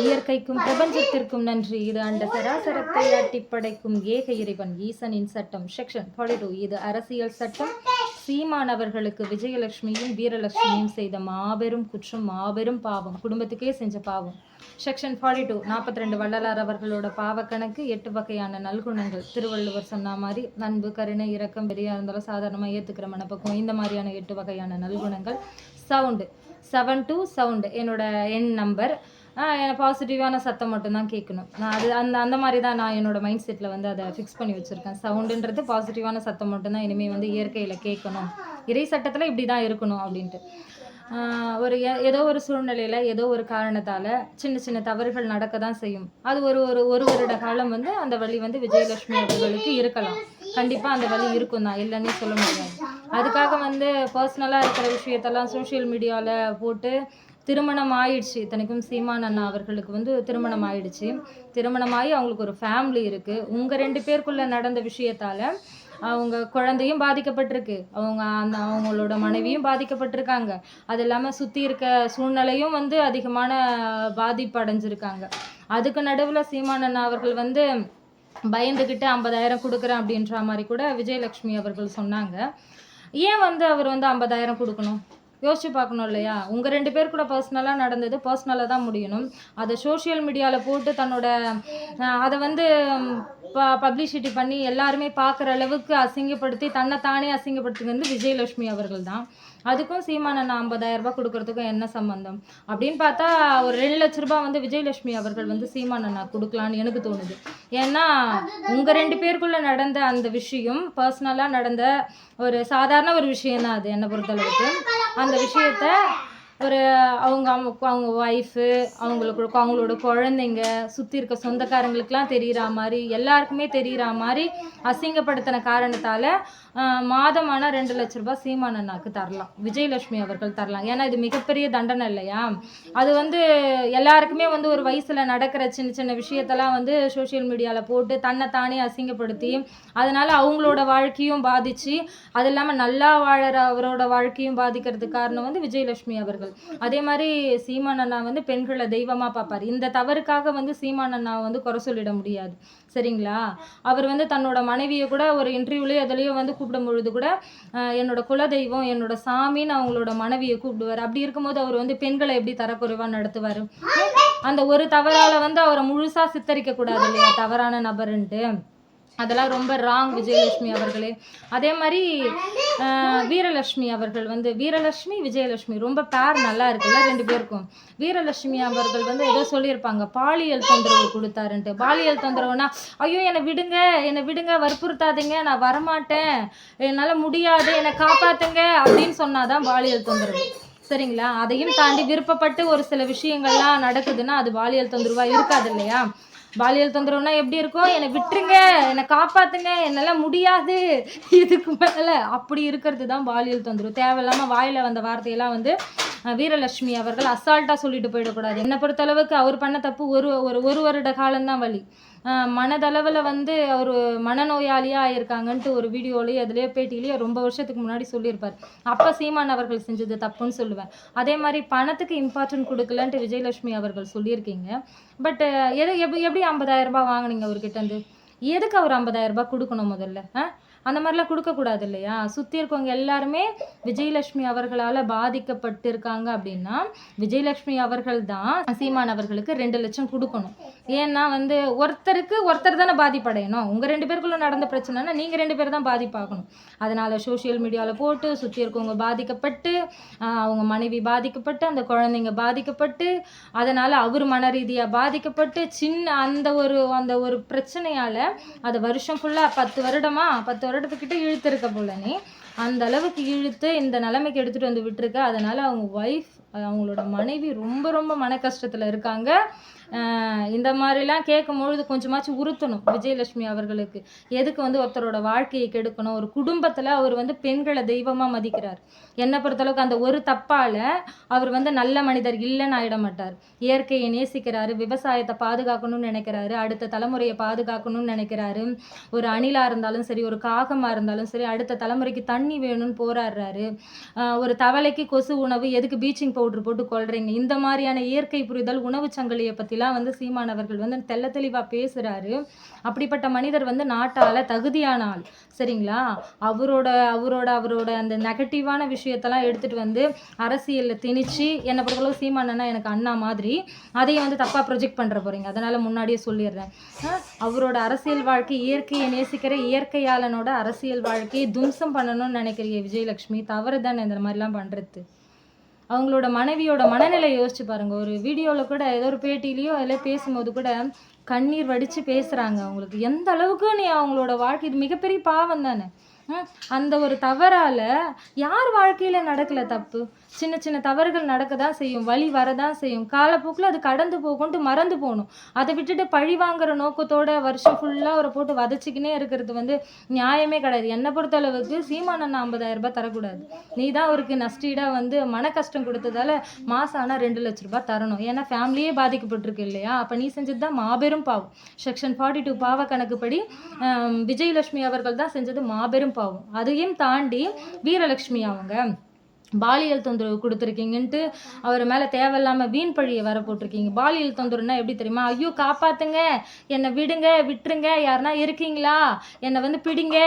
இயற்கைக்கும் பிரபஞ்சத்திற்கும் நன்றி. இது அண்ட சராசரத்தை அட்டிப்படைக்கும் ஏக இறைவன் ஈசனின் சட்டம். செக்ஷன் 42. இது அரசியல் சட்டம். சீமான் அவர்களுக்கு விஜயலட்சுமியும் வீரலட்சுமியும் செய்த மாபெரும் குற்றம், மாபெரும் பாவம், குடும்பத்துக்கே செஞ்ச பாவம். செக்ஷன் 42. 42 வள்ளலார் அவர்களோட பாவக்கணக்கு. 8 வகையான நல்குணங்கள். திருவள்ளுவர் சொன்ன மாதிரி அன்பு, கருணை, இரக்கம், பெரியா இருந்தாலும் சாதாரணமாக ஏற்றுக்கிற மனப்பக்குவம், இந்த மாதிரியான 8 வகையான நல்குணங்கள். சவுண்டு 72 சவுண்டு என்னோட எண் நம்பர். பாசிட்டிவான சத்தம் மட்டும்தான் கேட்கணும். நான் அது அந்த மாதிரி தான் நான் என்னோட மைண்ட் செட்டில் வந்து அதை ஃபிக்ஸ் பண்ணி வச்சுருக்கேன். சவுண்டுன்றது பாசிட்டிவான சத்தம் மட்டும்தான் இனிமேல் வந்து இயற்கையில் கேட்கணும், இறை சட்டத்தில் இப்படி தான் இருக்கணும் அப்படின்ட்டு. ஏதோ ஒரு சூழ்நிலையில் ஏதோ ஒரு காரணத்தால் சின்ன சின்ன தவறுகள் நடக்க தான் செய்யும். அது ஒரு வருட காலம் வந்து அந்த வழி வந்து விஜயலட்சுமி அவர்களுக்கு இருக்கலாம். கண்டிப்பாக அந்த வழி இருக்கும் தான், இல்லைன்னே சொல்ல முடியாது. அதுக்காக வந்து பர்சனலாக இருக்கிற விஷயத்தெல்லாம் சோஷியல் மீடியாவில் போட்டு திருமணம் ஆயிடுச்சு. இத்தனைக்கும் சீமான் அண்ணா அவர்களுக்கு வந்து திருமணம் ஆயிடுச்சு. திருமணமாகி அவங்களுக்கு ஒரு ஃபேமிலி இருக்குது. உங்கள் 2 பேருக்குள்ளே நடந்த விஷயத்தால் அவங்க குழந்தையும் பாதிக்கப்பட்டிருக்கு, அவங்களோட மனைவியும் பாதிக்கப்பட்டிருக்காங்க. அது இல்லாமல் சுற்றி இருக்க சூழ்நிலையும் வந்து அதிகமான பாதிப்பு அடைஞ்சிருக்காங்க. அதுக்கு நடுவில் சீமான் அண்ணா அவர்கள் வந்து பயந்துக்கிட்டு 50,000 கொடுக்குறேன் அப்படின்ற மாதிரி கூட விஜயலட்சுமி அவர்கள் சொன்னாங்க. ஏன் வந்து அவர் வந்து 50,000 கொடுக்கணும்? யோசிச்சு பார்க்கணும் இல்லையா? உங்கள் 2 பேர் கூட பர்சனலாக நடந்தது, பர்சனலாக தான் முடியணும். அதை சோஷியல் மீடியாவில் போட்டு தன்னோட அதை வந்து பப்ளிசிட்டி பண்ணி எல்லாருமே பார்க்குற அளவுக்கு அசிங்கப்படுத்தி தன்னைத்தானே அசிங்கப்படுத்தி வந்து விஜயலட்சுமி அவர்கள் தான். அதுக்கும் சீமான் அண்ணா 50,000 ரூபாய் கொடுக்கறதுக்கும் என்ன சம்பந்தம் அப்படின்னு பார்த்தா, ஒரு 2 லட்ச ரூபாய் வந்து விஜயலட்சுமி அவர்கள் வந்து சீமான் அண்ணா கொடுக்கலான்னு எனக்கு தோணுது. ஏன்னா உங்கள் 2 பேருக்குள்ளே நடந்த அந்த விஷயம் பர்சனலாக நடந்த ஒரு சாதாரண ஒரு விஷயம் தான் அது என்னை பொறுத்தளவுக்கு. அந்த விஷயத்த அவங்க ஒய்ஃபு, அவங்களோட குழந்தைங்க, சுற்றி இருக்க சொந்தக்காரங்களுக்கெலாம் தெரிகிற மாதிரி, எல்லாருக்குமே தெரிகிற மாதிரி அசிங்கப்படுத்தின காரணத்தால் மாதமான 2 லட்ச ரூபாய் சீமான் அண்ணாக்கு தரலாம், விஜயலட்சுமி அவர்கள் தரலாம். ஏன்னா இது மிகப்பெரிய தண்டனை இல்லையா? அது வந்து எல்லாருக்குமே வந்து ஒரு வயசில் நடக்கிற சின்ன சின்ன விஷயத்தெல்லாம் வந்து சோஷியல் மீடியாவில் போட்டு தன்னைத்தானே அசிங்கப்படுத்தி அதனால் அவங்களோட வாழ்க்கையும் பாதித்து, அது இல்லாமல் நல்லா வாழற அவரோட வாழ்க்கையும் பாதிக்கிறதுக்கு காரணம் வந்து விஜயலட்சுமி அவர்கள். அதே மாதிரி சீமான் அண்ணா வந்து பெண்களை தெய்வமாக பார்ப்பார். இந்த தவறுக்காக வந்து சீமான் அண்ணா வந்து குறை சொல்லிட முடியாது, சரிங்களா? அவர் வந்து தன்னோட மனைவியை கூட ஒரு இன்டர்வியூலேயோ எதுலேயோ வந்து கூப்பிடும் பொழுது கூட என்னோட குலதெய்வம், என்னோட சாமின்னு அவங்களோட மனைவியை கூப்பிடுவார். அப்படி இருக்கும்போது அவர் வந்து பெண்களை எப்படி தரக்குறைவாக நடத்துவார்? அந்த ஒரு தவறால் வந்து அவரை முழுசாக சித்தரிக்க கூடாது இல்லையா, தவறான நபருன்ட்டு. அதெல்லாம் ரொம்ப ராங் விஜயலட்சுமி அவர்களே. அதே மாதிரி வீரலட்சுமி அவர்கள் வந்து வீரலட்சுமி விஜயலட்சுமி ரொம்ப பேர் நல்லா இருக்குல்ல 2 பேருக்கும். வீரலட்சுமி அவர்கள் வந்து ஏதோ சொல்லியிருப்பாங்க, பாலியல் தொந்தரவு கொடுத்தாருன்ட்டு. பாலியல் தொந்தரவுனா ஐயோ என்னை விடுங்க, வற்புறுத்தாதீங்க, நான் வரமாட்டேன், என்னால் முடியாது, என்னை காப்பாற்றுங்க அப்படின்னு சொன்னாதான் பாலியல் தொந்தரவு, சரிங்களா? அதையும் தாண்டி விருப்பப்பட்டு ஒரு சில விஷயங்கள்லாம் நடக்குதுன்னா அது பாலியல் தொந்தரவாக இருக்காது இல்லையா? பாலியல் தொந்தரவுனா எப்படி இருக்கும்? என்னை விட்டுருங்க, என்னை காப்பாற்றுங்க, என்னால் முடியாது, இதுக்கு மேலே அப்படி இருக்கிறது தான் பாலியல் தொந்தரவு. தேவையில்லாமல் வாயில் வந்த வார்த்தையெல்லாம் வந்து வீரலட்சுமி அவர்கள் அசால்ட்டாக சொல்லிட்டு போயிடக்கூடாது. என்னை பொறுத்தளவுக்கு அவர் பண்ண தப்பு ஒரு வருட காலம்தான் வழி. மனதளவில் வந்து அவர் மனநோயாளியாக ஆயிருக்காங்கன்ட்டு ஒரு வீடியோலேயே அதுலேயே பேட்டிலேயே ரொம்ப வருஷத்துக்கு முன்னாடி சொல்லியிருப்பார். அப்போ சீமான் அவர்கள் செஞ்சது தப்புன்னு சொல்லுவேன். அதே மாதிரி பணத்துக்கு இம்பார்ட்டன்ட் கொடுக்கலன்ட்டு விஜயலட்சுமி அவர்கள் சொல்லியிருக்கீங்க. பட் எப்படி 50,000 ரூபாய் வாங்கினீங்க அவர்கிட்டருந்து? எதுக்கு அவர் 50,000 ரூபாய் கொடுக்கணும் முதல்ல? அந்த மாதிரிலாம் கொடுக்கக்கூடாது இல்லையா? சுற்றி இருக்கவங்க எல்லாருமே விஜயலட்சுமி அவர்களால் பாதிக்கப்பட்டிருக்காங்க அப்படின்னா விஜயலட்சுமி அவர்கள் தான் சீமான் அவர்களுக்கு 2 லட்சம் கொடுக்கணும். ஏன்னா வந்து ஒருத்தர் தானே பாதிப்படையணும். உங்கள் 2 பேருக்குள்ள நடந்த பிரச்சனைனா நீங்கள் 2 பேர் தான் பாதிப்பாகணும். அதனால் சோஷியல் மீடியாவில் போட்டு சுற்றி இருக்கவங்க பாதிக்கப்பட்டு, அவங்க மனைவி பாதிக்கப்பட்டு, அந்த குழந்தைங்க பாதிக்கப்பட்டு, அதனால் அவர் மன ரீதியாக பாதிக்கப்பட்டு, அந்த ஒரு பிரச்சனையால் அது வருஷம் ஃபுல்லாக 10 வருடத்துக்கிட்ட இழுத்துருக்க போலனே, அந்த அளவுக்கு இழுத்து இந்த நிலைமைக்கு எடுத்துகிட்டு வந்து விட்டுருக்க. அதனால் அவங்களோட மனைவி ரொம்ப ரொம்ப மன கஷ்டத்தில் இருக்காங்க. இந்த மாதிரிலாம் கேட்கும்பொழுது கொஞ்சமாச்சும் உறுத்தணும் விஜயலட்சுமி அவர்களுக்கு. எதுக்கு வந்து ஒருத்தரோட வாழ்க்கையை கெடுக்கணும்? ஒரு குடும்பத்தில் அவர் வந்து பெண்களை தெய்வமாக மதிக்கிறார். என்னை பொறுத்தளவுக்கு அந்த ஒரு தப்பால் அவர் வந்து நல்ல மனிதர் இல்லைன்னு ஆயிட மாட்டார். இயற்கையை நேசிக்கிறாரு, விவசாயத்தை பாதுகாக்கணும்னு நினைக்கிறாரு, அடுத்த தலைமுறையை பாதுகாக்கணும்னு நினைக்கிறாரு. ஒரு அணிலாக இருந்தாலும் சரி, ஒரு காகமாக இருந்தாலும் சரி, அடுத்த தலைமுறைக்கு தண்ணி வேணும்னு போராடுறாரு. ஒரு தவளைக்கு கொசு உணவு எதுக்கு பீச்சிங் பவுடர் போட்டு கொல்றீங்க. இந்த மாதிரியான இயற்கை புரிதல், உணவு சங்கிலியை பற்றிலாம் வந்து சீமான் அவர்கள் வந்து தெள்ள தெளிவாக பேசுகிறாரு. அப்படிப்பட்ட மனிதர் வந்து நாட்டால் தகுதியான ஆள், சரிங்களா? அவரோட அவரோட அவரோட அந்த நெகட்டிவான விஷயத்தெல்லாம் எடுத்துகிட்டு வந்து அரசியலில் திணிச்சு, என்னை பொறுத்தளவு சீமானன்னா எனக்கு அண்ணா மாதிரி, அதையும் வந்து தப்பாக ப்ரொஜெக்ட் பண்ணுற போகிறீங்க. அதனால் முன்னாடியே சொல்லிடுறேன். அவரோட அரசியல் வாழ்க்கை, இயற்கையை நேசிக்கிற இயற்கையாளனோட அரசியல் வாழ்க்கையை தும்சம் பண்ணணும்னு நினைக்கிறீங்க விஜயலட்சுமி. தவறு தானே இந்த மாதிரிலாம் பண்ணுறது. அவங்களோட மனைவியோட மனநிலை யோசிச்சு பாருங்க. ஒரு வீடியோவில் கூட ஏதோ ஒரு பேட்டிலையோ அதில் பேசும்போது கூட கண்ணீர் வடித்து பேசுகிறாங்க. அவங்களுக்கு எந்த அளவுக்கு நீ அவங்களோட வாழ்க்கை, இது மிகப்பெரிய பாவம் தானே. அந்த ஒரு தவறால் யார் வாழ்க்கையில் நடக்கலை தப்பு? சின்ன சின்ன தவறுகள் நடக்க தான் செய்யும், வழி வரதான் செய்யும். காலப்போக்கில் அது கடந்து போகணுன்ட்டு மறந்து போகணும். அதை விட்டுட்டு பழி வாங்குற நோக்கத்தோட வருஷம் ஃபுல்லாக அவரை போட்டு வதச்சிக்கினே இருக்கிறது வந்து நியாயமே கிடையாது. என்னை பொறுத்தளவுக்கு சீமானண்ணா 50,000 ரூபாய் தரக்கூடாது. நீ தான் அவருக்கு நஷ்டீடாக வந்து மன கஷ்டம் கொடுத்ததால மாதம் ஆனால் 2 லட்ச ரூபாய் தரணும். ஏன்னா ஃபேமிலியே பாதிக்கப்பட்டிருக்கு இல்லையா? அப்போ நீ செஞ்சது தான் மாபெரும் பாவம். செக்ஷன் 42 பாவ கணக்குப்படி விஜயலட்சுமி அவர்கள் தான் செஞ்சது மாபெரும் பாவம். அதையும் தாண்டி வீரலட்சுமி அவங்க பாலியல் தொந்தரவு கொடுத்துருக்கீங்கன்ட்டு அவர் மேலே தேவையில்லாமல் வீண் பழியை வர போட்டிருக்கீங்க. பாலியல் தொந்தரவுன்னா எப்படி தெரியுமா? ஐயோ காப்பாற்றுங்க, என்னை விடுங்க, விட்டுருங்க, யாருனா இருக்கீங்களா, என்னை வந்து பிடிங்க,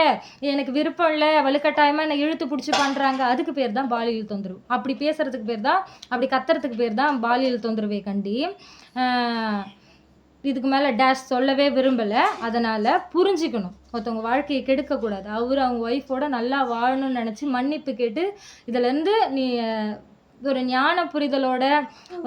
எனக்கு விருப்பம் இல்லை, வலுக்கட்டாயமாக என்னை இழுத்து பிடிச்சி பண்ணுறாங்க, அதுக்கு பேர் தான் பாலியல் தொந்தரவு. அப்படி பேசுகிறதுக்கு பேர் தான், அப்படி கத்துறதுக்கு பேர் தான் பாலியல் தொந்தரவை கண்டி. இதுக்கு மேலே டேஷ் சொல்லவே விரும்பலை. அதனால் புரிஞ்சிக்கணும், ஒருத்தவங்க வாழ்க்கையை கெடுக்கக்கூடாது. அவங்க ஒய்ஃபோட நல்லா வாழணும்னு நினச்சி மன்னிப்பு கேட்டு இதிலேருந்து நீ ஒரு ஞான புரிதலோட,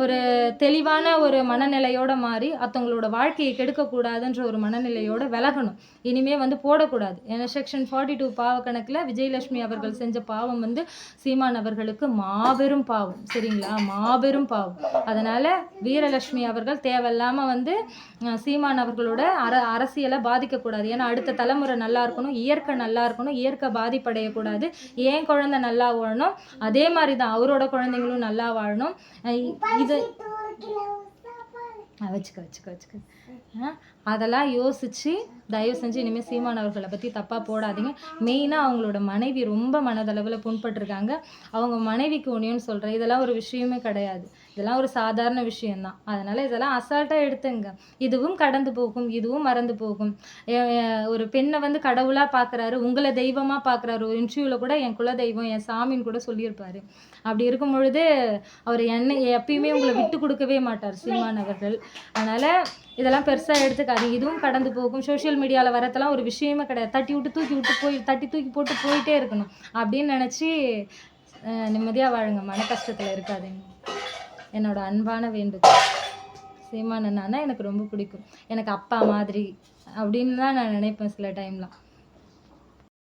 ஒரு தெளிவான ஒரு மனநிலையோட மாறி மற்றவங்களோட வாழ்க்கையை கெடுக்கக்கூடாதுன்ற ஒரு மனநிலையோட விலகணும். இனிமே வந்து போடக்கூடாது. ஏன்னா செக்ஷன் 42 பாவ கணக்கில் விஜயலட்சுமி அவர்கள் செஞ்ச பாவம் வந்து சீமான் அவர்களுக்கு மாபெரும் பாவம், சரிங்களா? மாபெரும் பாவம். அதனால் வீரலட்சுமி அவர்கள் தேவையில்லாமல் வந்து சீமான் அவர்களோட அரசியலை பாதிக்கக்கூடாது. ஏன்னா அடுத்த தலைமுறை நல்லா இருக்கணும், இயற்கை நல்லா இருக்கணும், இயற்கை பாதிப்படையக்கூடாது. ஏன் குழந்தை நல்லா வாழணும், அதே மாதிரி தான் அவரோட குழந்தைங்களும் நல்லா வாழணும். இது வச்சுக்க அதெல்லாம் யோசித்து தயவு செஞ்சு இனிமேல் சீமான் அவர்களை பற்றி தப்பாக போடாதீங்க. மெயினாக அவங்களோட மனைவி ரொம்ப மனதளவில் புண்பட்டுருக்காங்க. அவங்க மனைவிக்கு ஒன்றையும் சொல்கிறேன், இதெல்லாம் ஒரு விஷயமே கிடையாது, இதெல்லாம் ஒரு சாதாரண விஷயந்தான். அதனால் இதெல்லாம் அசால்ட்டாக எடுத்துங்க. இதுவும் கடந்து போகும், இதுவும் மறந்து போகும். ஒரு பெண்ணை வந்து கடவுளாக பார்க்குறாரு, உங்களை தெய்வமாக பார்க்குறாரு. ஒரு இன்டர்வியூவில் கூட என் குல தெய்வம், என் சாமின்னு கூட சொல்லியிருப்பார். அப்படி இருக்கும் பொழுது அவர் என்னை எப்பயுமே உங்களை விட்டு கொடுக்கவே மாட்டார் சீமான் அவர்கள். அதனால் இதெல்லாம் பெருசாக எடுத்துக்காதீங்க. இதுவும் கடந்து போகும். சோஷியல் மீடியாவில் வரத்தெல்லாம் ஒரு விஷயமே கிடையாது. தட்டி தூக்கி போட்டு போயிட்டே இருக்கணும் அப்படின்னு நினச்சி நிம்மதியாக வாழுங்க, மன கஷ்டத்தில் இருக்காதீங்க. என்னோட அன்பான வேண்டுதல். சீமான் அண்ணான்னா எனக்கு ரொம்ப பிடிக்கும், எனக்கு அப்பா மாதிரி அப்படின்னு தான் நான் நினைப்பேன் சில டைம்லாம்.